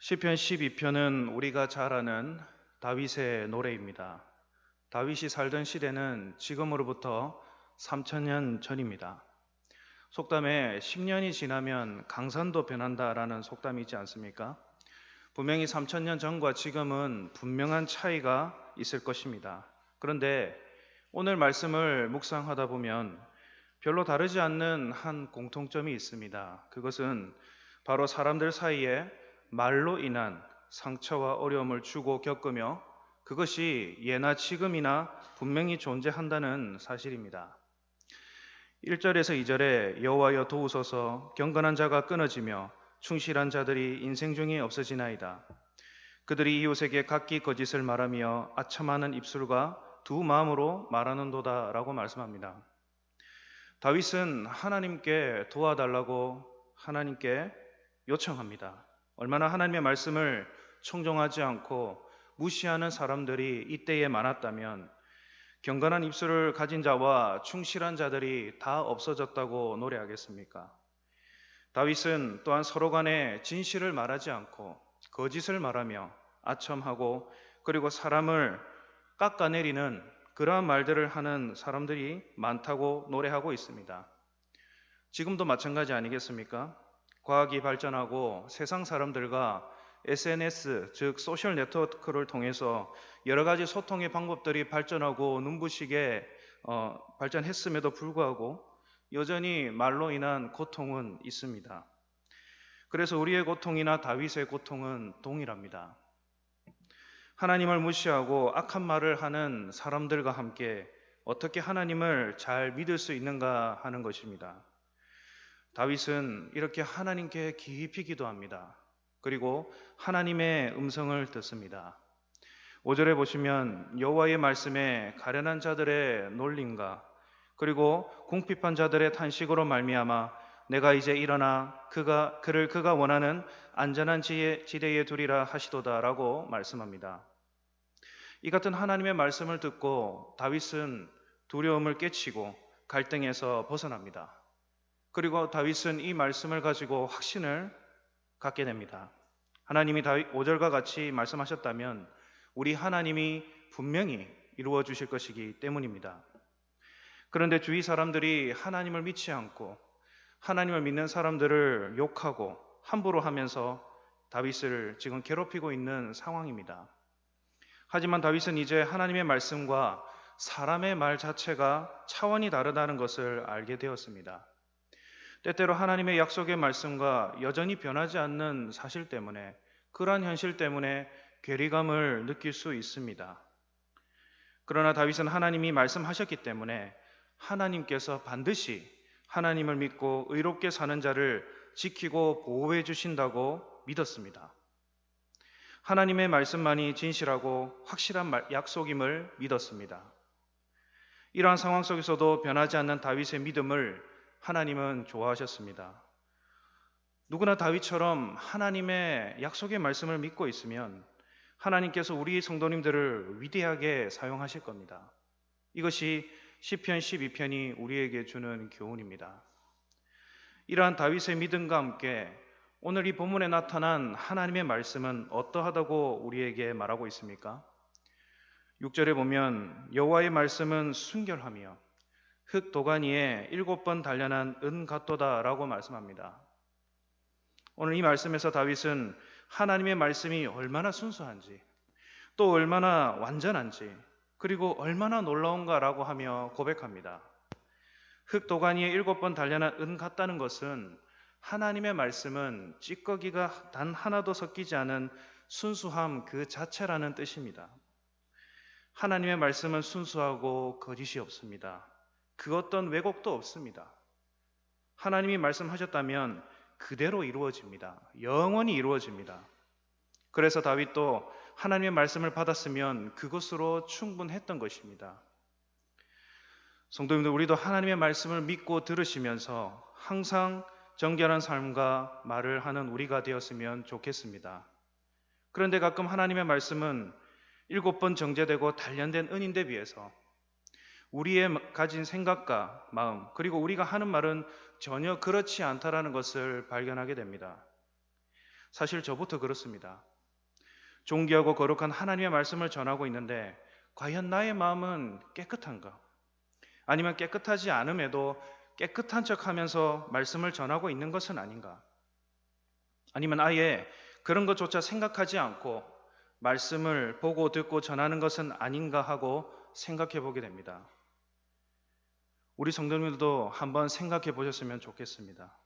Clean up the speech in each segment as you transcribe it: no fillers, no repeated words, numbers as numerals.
시편 12편은 우리가 잘 아는 다윗의 노래입니다. 다윗이 살던 시대는 지금으로부터 3천년 전입니다. 속담에 10년이 지나면 강산도 변한다라는 속담이 있지 않습니까? 분명히 3천년 전과 지금은 분명한 차이가 있을 것입니다. 그런데 오늘 말씀을 묵상하다 보면 별로 다르지 않는 한 공통점이 있습니다. 그것은 바로 사람들 사이에 말로 인한 상처와 어려움을 주고 겪으며 그것이 예나 지금이나 분명히 존재한다는 사실입니다. 1절에서 2절에 여호와여 도우소서 경건한 자가 끊어지며 충실한 자들이 인생 중에 없어지나이다. 그들이 이웃에게 각기 거짓을 말하며 아첨하는 입술과 두 마음으로 말하는도다 라고 말씀합니다. 다윗은 하나님께 도와달라고 하나님께 요청합니다. 얼마나 하나님의 말씀을 청종하지 않고 무시하는 사람들이 이때에 많았다면 경건한 입술을 가진 자와 충실한 자들이 다 없어졌다고 노래하겠습니까? 다윗은 또한 서로 간에 진실을 말하지 않고 거짓을 말하며 아첨하고 그리고 사람을 깎아내리는 그러한 말들을 하는 사람들이 많다고 노래하고 있습니다. 지금도 마찬가지 아니겠습니까? 과학이 발전하고 세상 사람들과 SNS, 즉 소셜 네트워크를 통해서 여러 가지 소통의 방법들이 발전하고 눈부시게 발전했음에도 불구하고 여전히 말로 인한 고통은 있습니다. 그래서 우리의 고통이나 다윗의 고통은 동일합니다. 하나님을 무시하고 악한 말을 하는 사람들과 함께 어떻게 하나님을 잘 믿을 수 있는가 하는 것입니다. 다윗은 이렇게 하나님께 깊이 기도합니다. 그리고 하나님의 음성을 듣습니다. 5절에 보시면 여호와의 말씀에 가련한 자들의 놀림과 그리고 궁핍한 자들의 탄식으로 말미암아 내가 이제 일어나 그가 원하는 안전한 지대에 두리라 하시도다라고 말씀합니다. 이 같은 하나님의 말씀을 듣고 다윗은 두려움을 깨치고 갈등에서 벗어납니다. 그리고 다윗은 이 말씀을 가지고 확신을 갖게 됩니다. 하나님이 다윗 5절과 같이 말씀하셨다면 우리 하나님이 분명히 이루어 주실 것이기 때문입니다. 그런데 주위 사람들이 하나님을 믿지 않고 하나님을 믿는 사람들을 욕하고 함부로 하면서 다윗을 지금 괴롭히고 있는 상황입니다. 하지만 다윗은 이제 하나님의 말씀과 사람의 말 자체가 차원이 다르다는 것을 알게 되었습니다. 때때로 하나님의 약속의 말씀과 여전히 변하지 않는 사실 때문에 그러한 현실 때문에 괴리감을 느낄 수 있습니다. 그러나 다윗은 하나님이 말씀하셨기 때문에 하나님께서 반드시 하나님을 믿고 의롭게 사는 자를 지키고 보호해 주신다고 믿었습니다. 하나님의 말씀만이 진실하고 확실한 약속임을 믿었습니다. 이러한 상황 속에서도 변하지 않는 다윗의 믿음을 하나님은 좋아하셨습니다. 누구나 다윗처럼 하나님의 약속의 말씀을 믿고 있으면 하나님께서 우리 성도님들을 위대하게 사용하실 겁니다. 이것이 시편 12편이 우리에게 주는 교훈입니다. 이러한 다윗의 믿음과 함께 오늘 이 본문에 나타난 하나님의 말씀은 어떠하다고 우리에게 말하고 있습니까? 6절에 보면 여호와의 말씀은 순결하며 흙 도가니에 7번 단련한 은 같도다라고 말씀합니다. 오늘 이 말씀에서 다윗은 하나님의 말씀이 얼마나 순수한지 또 얼마나 완전한지 그리고 얼마나 놀라운가라고 하며 고백합니다. 흙 도가니에 7번 단련한 은 같다는 것은 하나님의 말씀은 찌꺼기가 단 하나도 섞이지 않은 순수함 그 자체라는 뜻입니다. 하나님의 말씀은 순수하고 거짓이 없습니다. 그 어떤 왜곡도 없습니다. 하나님이 말씀하셨다면 그대로 이루어집니다. 영원히 이루어집니다. 그래서 다윗도 하나님의 말씀을 받았으면 그것으로 충분했던 것입니다. 성도님들, 우리도 하나님의 말씀을 믿고 들으시면서 항상 정결한 삶과 말을 하는 우리가 되었으면 좋겠습니다. 그런데 가끔 하나님의 말씀은 7번 정제되고 단련된 은인데 비해서 우리의 가진 생각과 마음 그리고 우리가 하는 말은 전혀 그렇지 않다라는 것을 발견하게 됩니다. 사실 저부터 그렇습니다. 존귀하고 거룩한 하나님의 말씀을 전하고 있는데 과연 나의 마음은 깨끗한가? 아니면 깨끗하지 않음에도 깨끗한 척하면서 말씀을 전하고 있는 것은 아닌가? 아니면 아예 그런 것조차 생각하지 않고 말씀을 보고 듣고 전하는 것은 아닌가 하고 생각해 보게 됩니다. 우리 성도님들도 한번 생각해 보셨으면 좋겠습니다.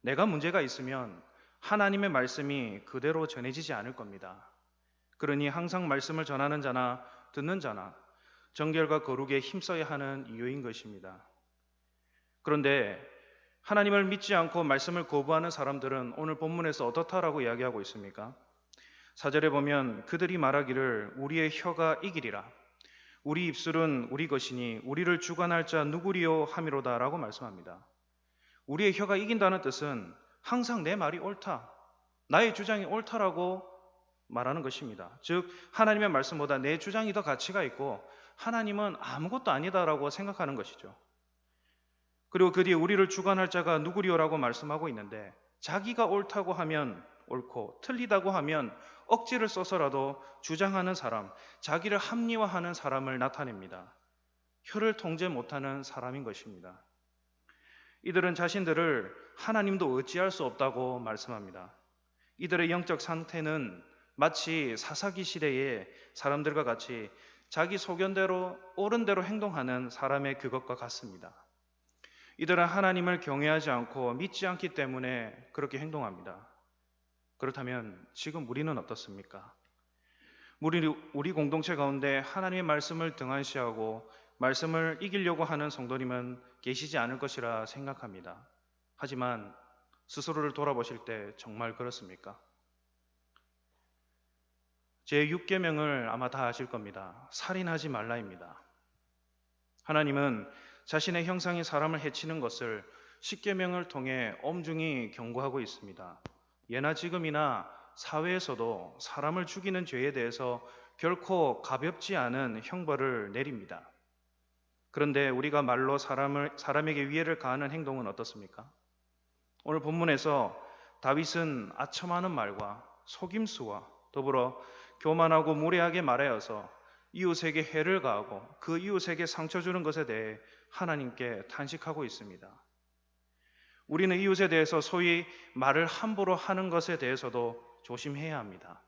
내가 문제가 있으면 하나님의 말씀이 그대로 전해지지 않을 겁니다. 그러니 항상 말씀을 전하는 자나 듣는 자나 정결과 거룩에 힘써야 하는 이유인 것입니다. 그런데 하나님을 믿지 않고 말씀을 거부하는 사람들은 오늘 본문에서 어떻다라고 이야기하고 있습니까? 4절에 보면 그들이 말하기를 우리의 혀가 이기리라. 우리 입술은 우리 것이니 우리를 주관할 자 누구리요 함이로다 라고 말씀합니다. 우리의 혀가 이긴다는 뜻은 항상 내 말이 옳다, 나의 주장이 옳다라고 말하는 것입니다. 즉 하나님의 말씀보다 내 주장이 더 가치가 있고 하나님은 아무것도 아니다라고 생각하는 것이죠. 그리고 그 뒤에 우리를 주관할 자가 누구리요라고 말씀하고 있는데 자기가 옳다고 하면 옳고 틀리다고 하면 억지를 써서라도 주장하는 사람, 자기를 합리화하는 사람을 나타냅니다. 혀를 통제 못하는 사람인 것입니다. 이들은 자신들을 하나님도 어찌할 수 없다고 말씀합니다. 이들의 영적 상태는 마치 사사기 시대의 사람들과 같이 자기 소견대로 옳은 대로 행동하는 사람의 그것과 같습니다. 이들은 하나님을 경외하지 않고 믿지 않기 때문에 그렇게 행동합니다. 그렇다면 지금 우리는 어떻습니까? 우리 공동체 가운데 하나님의 말씀을 등한시하고 말씀을 이기려고 하는 성도님은 계시지 않을 것이라 생각합니다. 하지만 스스로를 돌아보실 때 정말 그렇습니까? 제 6계명을 아마 다 아실 겁니다. 살인하지 말라입니다. 하나님은 자신의 형상인 사람을 해치는 것을 10계명을 통해 엄중히 경고하고 있습니다. 예나 지금이나 사회에서도 사람을 죽이는 죄에 대해서 결코 가볍지 않은 형벌을 내립니다. 그런데 우리가 말로 사람에게 위해를 가하는 행동은 어떻습니까? 오늘 본문에서 다윗은 아첨하는 말과 속임수와 더불어 교만하고 무례하게 말하여서 이웃에게 해를 가하고 그 이웃에게 상처 주는 것에 대해 하나님께 탄식하고 있습니다. 우리는 이웃에 대해서 소위 말을 함부로 하는 것에 대해서도 조심해야 합니다.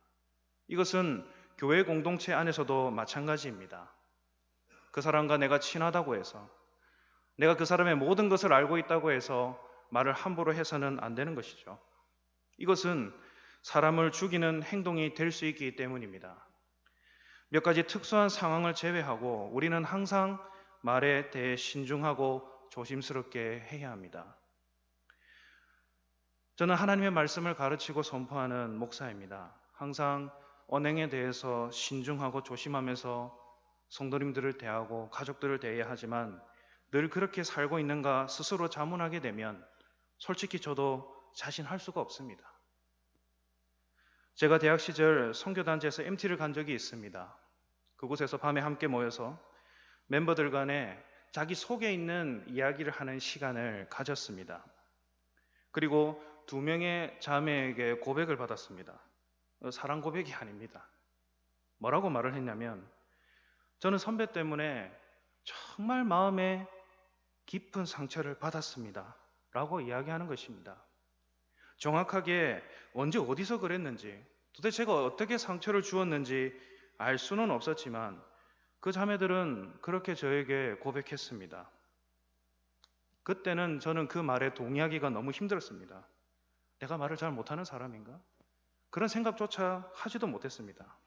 이것은 교회 공동체 안에서도 마찬가지입니다. 그 사람과 내가 친하다고 해서, 내가 그 사람의 모든 것을 알고 있다고 해서 말을 함부로 해서는 안 되는 것이죠. 이것은 사람을 죽이는 행동이 될 수 있기 때문입니다. 몇 가지 특수한 상황을 제외하고 우리는 항상 말에 대해 신중하고 조심스럽게 해야 합니다. 저는 하나님의 말씀을 가르치고 선포하는 목사입니다. 항상 언행에 대해서 신중하고 조심하면서 성도님들을 대하고 가족들을 대해야 하지만 늘 그렇게 살고 있는가 스스로 자문하게 되면 솔직히 저도 자신할 수가 없습니다. 제가 대학 시절 선교단체에서 MT를 간 적이 있습니다. 그곳에서 밤에 함께 모여서 멤버들 간에 자기 속에 있는 이야기를 하는 시간을 가졌습니다. 그리고 2명의 자매에게 고백을 받았습니다. 사랑 고백이 아닙니다. 뭐라고 말을 했냐면 저는 선배 때문에 정말 마음에 깊은 상처를 받았습니다. 라고 이야기하는 것입니다. 정확하게 언제 어디서 그랬는지 도대체 제가 어떻게 상처를 주었는지 알 수는 없었지만 그 자매들은 그렇게 저에게 고백했습니다. 그때는 저는 그 말에 동의하기가 너무 힘들었습니다. 내가 말을 잘 못하는 사람인가? 그런 생각조차 하지도 못했습니다.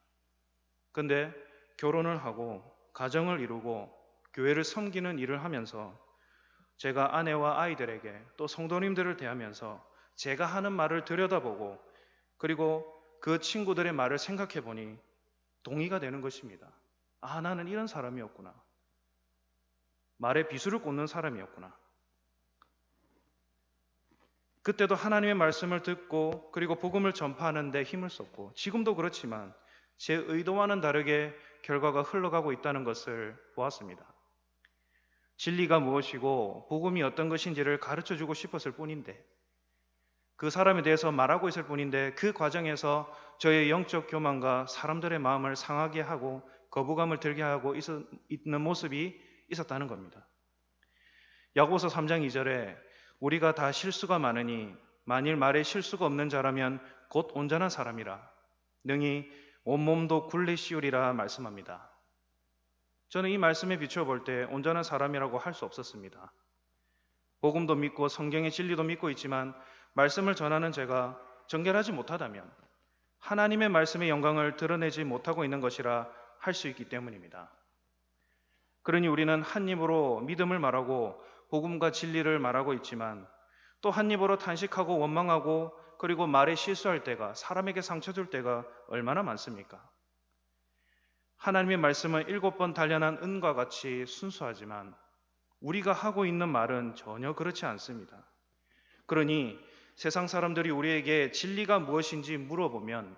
근데 결혼을 하고 가정을 이루고 교회를 섬기는 일을 하면서 제가 아내와 아이들에게 또 성도님들을 대하면서 제가 하는 말을 들여다보고 그리고 그 친구들의 말을 생각해 보니 동의가 되는 것입니다. 아, 나는 이런 사람이었구나. 말에 비수를 꽂는 사람이었구나. 그때도 하나님의 말씀을 듣고 그리고 복음을 전파하는 데 힘을 썼고 지금도 그렇지만 제 의도와는 다르게 결과가 흘러가고 있다는 것을 보았습니다. 진리가 무엇이고 복음이 어떤 것인지를 가르쳐주고 싶었을 뿐인데 그 사람에 대해서 말하고 있을 뿐인데 그 과정에서 저의 영적 교만과 사람들의 마음을 상하게 하고 거부감을 들게 하고 있는 모습이 있었다는 겁니다. 야고보서 3장 2절에 우리가 다 실수가 많으니 만일 말에 실수가 없는 자라면 곧 온전한 사람이라 능히 온몸도 굴레 씌우리라 말씀합니다. 저는 이 말씀에 비추어 볼 때 온전한 사람이라고 할 수 없었습니다. 복음도 믿고 성경의 진리도 믿고 있지만 말씀을 전하는 제가 정결하지 못하다면 하나님의 말씀의 영광을 드러내지 못하고 있는 것이라 할 수 있기 때문입니다. 그러니 우리는 한 입으로 믿음을 말하고 복음과 진리를 말하고 있지만 또 한 입으로 탄식하고 원망하고 그리고 말에 실수할 때가, 사람에게 상처 줄 때가 얼마나 많습니까? 하나님의 말씀은 7번 단련한 은과 같이 순수하지만 우리가 하고 있는 말은 전혀 그렇지 않습니다. 그러니 세상 사람들이 우리에게 진리가 무엇인지 물어보면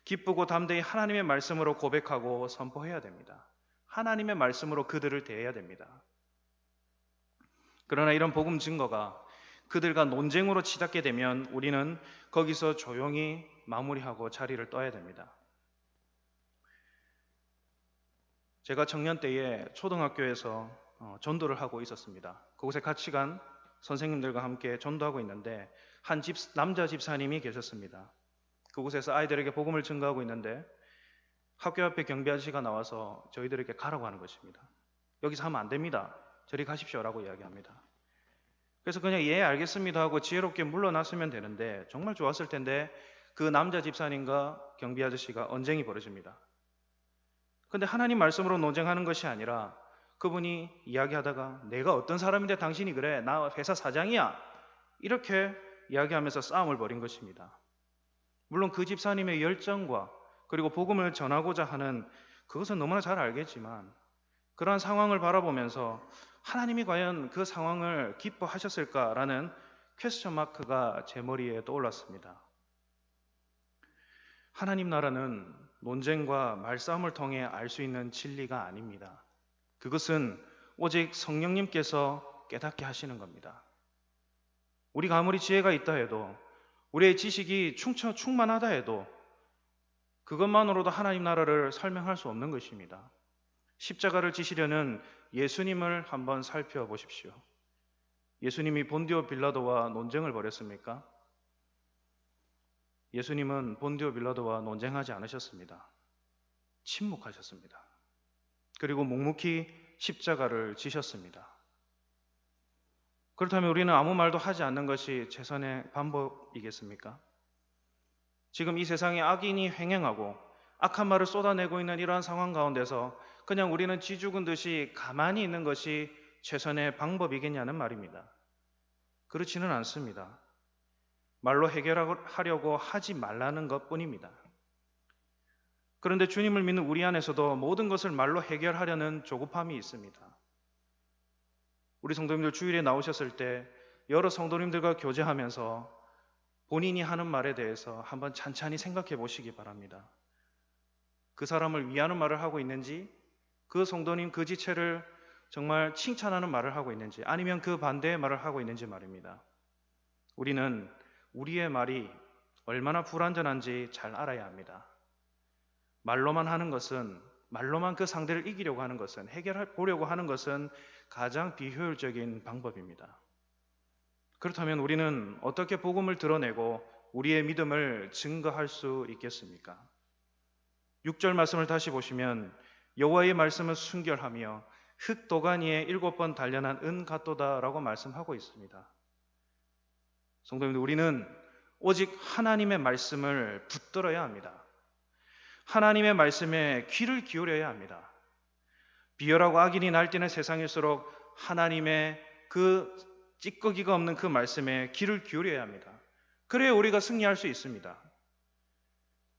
기쁘고 담대히 하나님의 말씀으로 고백하고 선포해야 됩니다. 하나님의 말씀으로 그들을 대해야 됩니다. 그러나 이런 복음 증거가 그들과 논쟁으로 치닫게 되면 우리는 거기서 조용히 마무리하고 자리를 떠야 됩니다. 제가 청년 때에 초등학교에서 전도를 하고 있었습니다. 그곳에 같이 간 선생님들과 함께 전도하고 있는데 한 남자 집사님이 계셨습니다. 그곳에서 아이들에게 복음을 증거하고 있는데 학교 앞에 경비 아저씨가 나와서 저희들에게 가라고 하는 것입니다. 여기서 하면 안 됩니다. 저리 가십시오라고 이야기합니다. 그래서 그냥 예 알겠습니다 하고 지혜롭게 물러났으면 되는데 정말 좋았을 텐데 그 남자 집사님과 경비 아저씨가 언쟁이 벌어집니다. 근데 하나님 말씀으로 논쟁하는 것이 아니라 그분이 이야기하다가 내가 어떤 사람인데 당신이 그래? 나 회사 사장이야. 이렇게 이야기하면서 싸움을 벌인 것입니다. 물론 그 집사님의 열정과 그리고 복음을 전하고자 하는 그것은 너무나 잘 알겠지만 그러한 상황을 바라보면서 하나님이 과연 그 상황을 기뻐하셨을까라는 퀘스천 마크가 제 머리에 떠올랐습니다. 하나님 나라는 논쟁과 말싸움을 통해 알 수 있는 진리가 아닙니다. 그것은 오직 성령님께서 깨닫게 하시는 겁니다. 우리가 아무리 지혜가 있다 해도 우리의 지식이 충만하다 해도 그것만으로도 하나님 나라를 설명할 수 없는 것입니다. 십자가를 지시려는 예수님을 한번 살펴보십시오. 예수님이 본디오 빌라도와 논쟁을 벌였습니까? 예수님은 본디오 빌라도와 논쟁하지 않으셨습니다. 침묵하셨습니다. 그리고 묵묵히 십자가를 지셨습니다. 그렇다면 우리는 아무 말도 하지 않는 것이 최선의 방법이겠습니까? 지금 이 세상에 악인이 횡행하고 악한 말을 쏟아내고 있는 이러한 상황 가운데서 그냥 우리는 쥐 죽은 듯이 가만히 있는 것이 최선의 방법이겠냐는 말입니다. 그렇지는 않습니다. 말로 해결하려고 하지 말라는 것뿐입니다. 그런데 주님을 믿는 우리 안에서도 모든 것을 말로 해결하려는 조급함이 있습니다. 우리 성도님들 주일에 나오셨을 때 여러 성도님들과 교제하면서 본인이 하는 말에 대해서 한번 찬찬히 생각해 보시기 바랍니다. 그 사람을 위하는 말을 하고 있는지, 그 성도님 그 지체를 정말 칭찬하는 말을 하고 있는지, 아니면 그 반대의 말을 하고 있는지 말입니다. 우리는 우리의 말이 얼마나 불완전한지 잘 알아야 합니다. 말로만 하는 것은, 말로만 그 상대를 이기려고 하는 것은, 해결해 보려고 하는 것은 가장 비효율적인 방법입니다. 그렇다면 우리는 어떻게 복음을 드러내고 우리의 믿음을 증거할 수 있겠습니까? 6절 말씀을 다시 보시면 여호와의 말씀은 순결하며 흙 도가니에 7번 단련한 은 같도다라고 말씀하고 있습니다. 성도님들, 우리는 오직 하나님의 말씀을 붙들어야 합니다. 하나님의 말씀에 귀를 기울여야 합니다. 비열하고 악인이 날뛰는 세상일수록 하나님의 그 찌꺼기가 없는 그 말씀에 귀를 기울여야 합니다. 그래야 우리가 승리할 수 있습니다.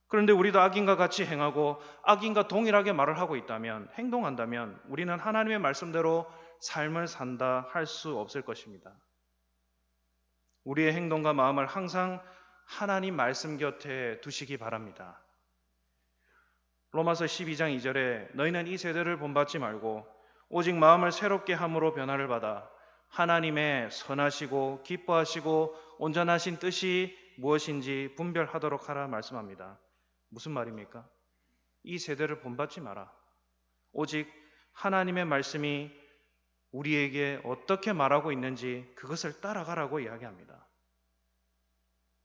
그런데 우리도 악인과 같이 행하고 악인과 동일하게 말을 하고 있다면, 행동한다면 우리는 하나님의 말씀대로 삶을 산다 할 수 없을 것입니다. 우리의 행동과 마음을 항상 하나님 말씀 곁에 두시기 바랍니다. 로마서 12장 2절에 너희는 이 세대를 본받지 말고 오직 마음을 새롭게 함으로 변화를 받아 하나님의 선하시고 기뻐하시고 온전하신 뜻이 무엇인지 분별하도록 하라 말씀합니다. 무슨 말입니까? 이 세대를 본받지 마라. 오직 하나님의 말씀이 우리에게 어떻게 말하고 있는지 그것을 따라가라고 이야기합니다.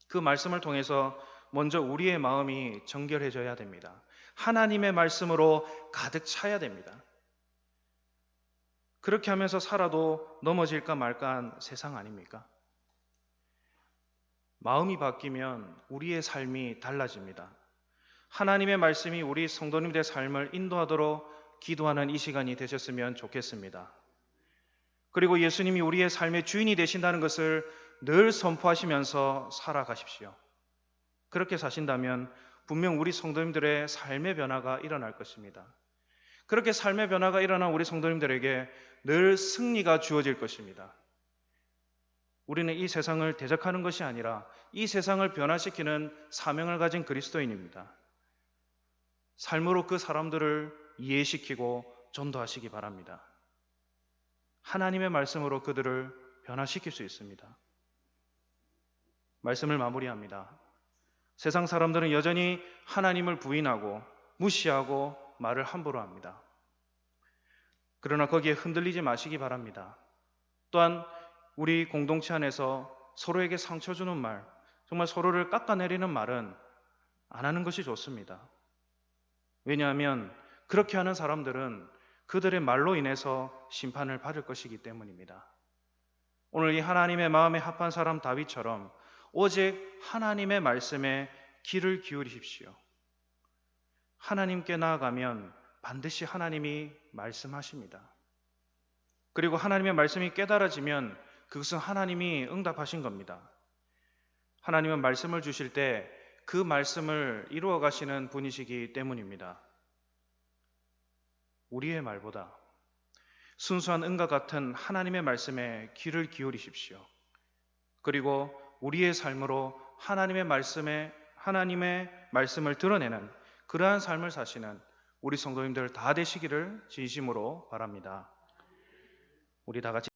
그 말씀을 통해서 먼저 우리의 마음이 정결해져야 됩니다. 하나님의 말씀으로 가득 차야 됩니다. 그렇게 하면서 살아도 넘어질까 말까한 세상 아닙니까? 마음이 바뀌면 우리의 삶이 달라집니다. 하나님의 말씀이 우리 성도님들의 삶을 인도하도록 기도하는 이 시간이 되셨으면 좋겠습니다. 그리고 예수님이 우리의 삶의 주인이 되신다는 것을 늘 선포하시면서 살아가십시오. 그렇게 사신다면 분명 우리 성도님들의 삶의 변화가 일어날 것입니다. 그렇게 삶의 변화가 일어난 우리 성도님들에게 늘 승리가 주어질 것입니다. 우리는 이 세상을 대적하는 것이 아니라 이 세상을 변화시키는 사명을 가진 그리스도인입니다. 삶으로 그 사람들을 이해시키고 전도하시기 바랍니다. 하나님의 말씀으로 그들을 변화시킬 수 있습니다. 말씀을 마무리합니다. 세상 사람들은 여전히 하나님을 부인하고 무시하고 말을 함부로 합니다. 그러나 거기에 흔들리지 마시기 바랍니다. 또한 우리 공동체 안에서 서로에게 상처 주는 말, 정말 서로를 깎아내리는 말은 안 하는 것이 좋습니다. 왜냐하면 그렇게 하는 사람들은 그들의 말로 인해서 심판을 받을 것이기 때문입니다. 오늘 이 하나님의 마음에 합한 사람 다윗처럼 오직 하나님의 말씀에 귀를 기울이십시오. 하나님께 나아가면 반드시 하나님이 말씀하십니다. 그리고 하나님의 말씀이 깨달아지면 그것은 하나님이 응답하신 겁니다. 하나님은 말씀을 주실 때 그 말씀을 이루어 가시는 분이시기 때문입니다. 우리의 말보다 순수한 은과 같은 하나님의 말씀에 귀를 기울이십시오. 그리고 우리의 삶으로 하나님의 말씀을 드러내는 그러한 삶을 사시는 우리 성도님들 다 되시기를 진심으로 바랍니다. 우리 다 같이